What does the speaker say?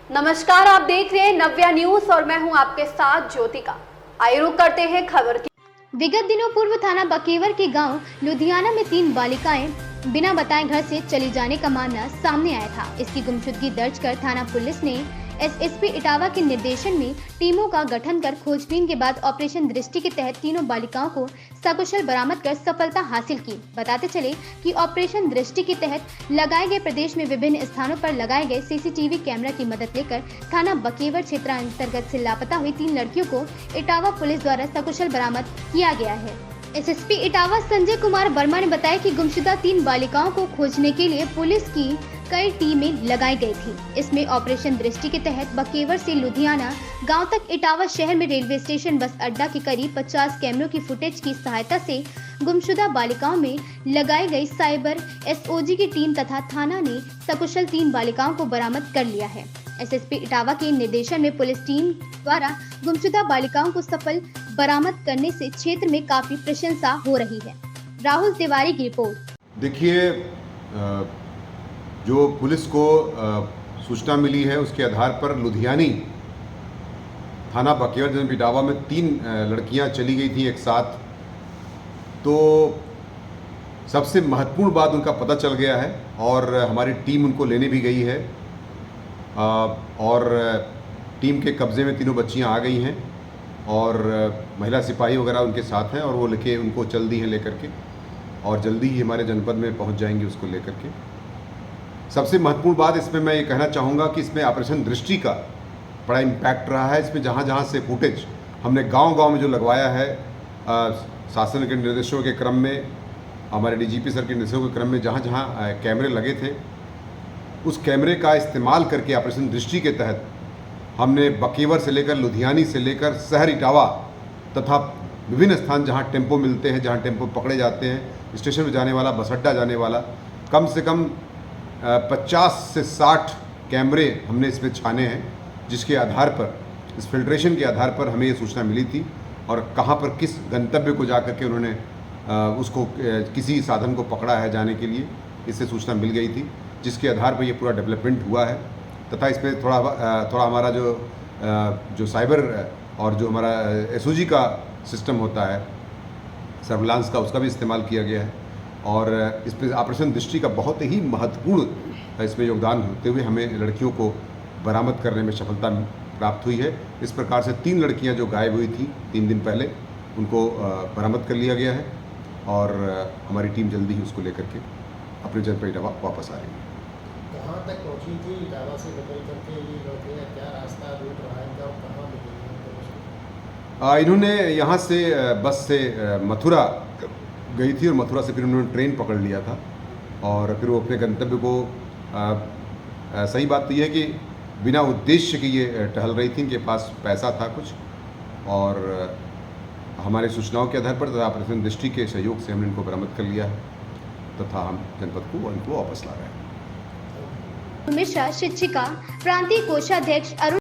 नमस्कार, आप देख रहे हैं नव्या न्यूज और मैं हूं आपके साथ ज्योतिका। आइए रुक करते हैं खबर की। विगत दिनों पूर्व थाना बकेवर के गांव लुधियाना में 3 बालिकाएं बिना बताए घर से चली जाने का मामला सामने आया था। इसकी गुमशुदगी दर्ज कर थाना पुलिस ने एसएसपी इटावा के निर्देशन में टीमों का गठन कर खोजबीन के बाद ऑपरेशन दृष्टि के तहत तीनों बालिकाओं को सकुशल बरामद कर सफलता हासिल की। बताते चले कि ऑपरेशन दृष्टि के तहत लगाए गए प्रदेश में विभिन्न स्थानों पर लगाए गए सीसीटीवी कैमरा की मदद लेकर थाना बकेवर क्षेत्र अंतर्गत से लापता हुई 3 लड़कियों को इटावा पुलिस द्वारा सकुशल बरामद किया गया है। एसएसपी इटावा संजय कुमार वर्मा ने बताया कि गुमशुदा 3 बालिकाओं को खोजने के लिए पुलिस की कई टीमें लगाई गई थी। इसमें ऑपरेशन दृष्टि के तहत बकेवर से लुधियाना गांव तक इटावा शहर में रेलवे स्टेशन बस अड्डा के करीब 50 कैमरों की फुटेज की सहायता से गुमशुदा बालिकाओं में लगाई गई साइबर एसओजी की टीम तथा थाना ने सकुशल 3 बालिकाओं को बरामद कर लिया है। एसएसपी इटावा के निर्देशन में पुलिस टीम द्वारा गुमशुदा बालिकाओं को सफल बरामद करने से क्षेत्र में काफी प्रशंसा हो रही है। राहुल तिवारी की रिपोर्ट। देखिए, जो पुलिस को सूचना मिली है उसके आधार पर लुधियानी थाना बकेवर जनपद इटावा में 3 लड़कियां चली गई थी एक साथ। तो सबसे महत्वपूर्ण बात उनका पता चल गया है और हमारी टीम उनको लेने भी गई है और टीम के कब्ज़े में तीनों बच्चियां आ गई हैं और महिला सिपाही वगैरह उनके साथ हैं और वो लेके उनको चल दी हैं लेकर के और जल्दी ही हमारे जनपद में पहुंच जाएंगे उसको लेकर के। सबसे महत्वपूर्ण बात इसमें मैं ये कहना चाहूँगा कि इसमें ऑपरेशन दृष्टि का बड़ा इम्पैक्ट रहा है। इसमें जहाँ जहाँ से फुटेज हमने गांव-गांव में जो लगवाया है, शासन के निर्देशों के क्रम में, हमारे डीजीपी सर के निर्देशों के क्रम में जहाँ जहाँ कैमरे लगे थे उस कैमरे का इस्तेमाल करके ऑपरेशन दृष्टि के तहत हमने बकेवर से लेकर लुधियानी से लेकर शहर इटावा तथा विभिन्न स्थान जहाँ टेम्पो मिलते हैं, जहाँ टेम्पो पकड़े जाते हैं, स्टेशन पर जाने वाला, बस अड्डा जाने वाला, कम से कम 50 से 60 कैमरे हमने इसमें छाने हैं, जिसके आधार पर, इस फिल्ट्रेशन के आधार पर हमें ये सूचना मिली थी और कहाँ पर किस गंतव्य को जा कर के उन्होंने उसको किसी साधन को पकड़ा है जाने के लिए, इससे सूचना मिल गई थी, जिसके आधार पर ये पूरा डेवलपमेंट हुआ है। तथा इसमें थोड़ा हमारा जो साइबर और जो हमारा एसओजी का सिस्टम होता है सर्विलांस का, उसका भी इस्तेमाल किया गया है और इसमें ऑपरेशन दृष्टि का बहुत ही महत्वपूर्ण इसमें योगदान होते हुए हमें लड़कियों को बरामद करने में सफलता प्राप्त हुई है। इस प्रकार से 3 लड़कियां जो गायब हुई थी 3 दिन पहले, उनको बरामद कर लिया गया है और हमारी टीम जल्दी ही उसको लेकर के अपने जनपद इटावा वापस आ रही है। कहाँ तक पहुँची थी इटावा से निकल करके ये लड़कियाँ, क्या रास्ता रूट रहा है इनका और कहाँ मिलेगी? इन्होंने यहाँ से बस से मथुरा गई थी और मथुरा से फिर उन्होंने ट्रेन पकड़ लिया था और फिर वो अपने गंतव्य को सही बात तो ये है कि बिना उद्देश्य के ये टहल रही थी, इनके पास पैसा था कुछ और हमारे सूचनाओं के आधार पर तथा ऑपरेशन दृष्टि के सहयोग से हमने इनको बरामद कर लिया है तथा हम जनपद को इनको वापस ला रहे हैं। मिश्रा शिक्षिका प्रांतीय कोषाध्यक्ष अरुण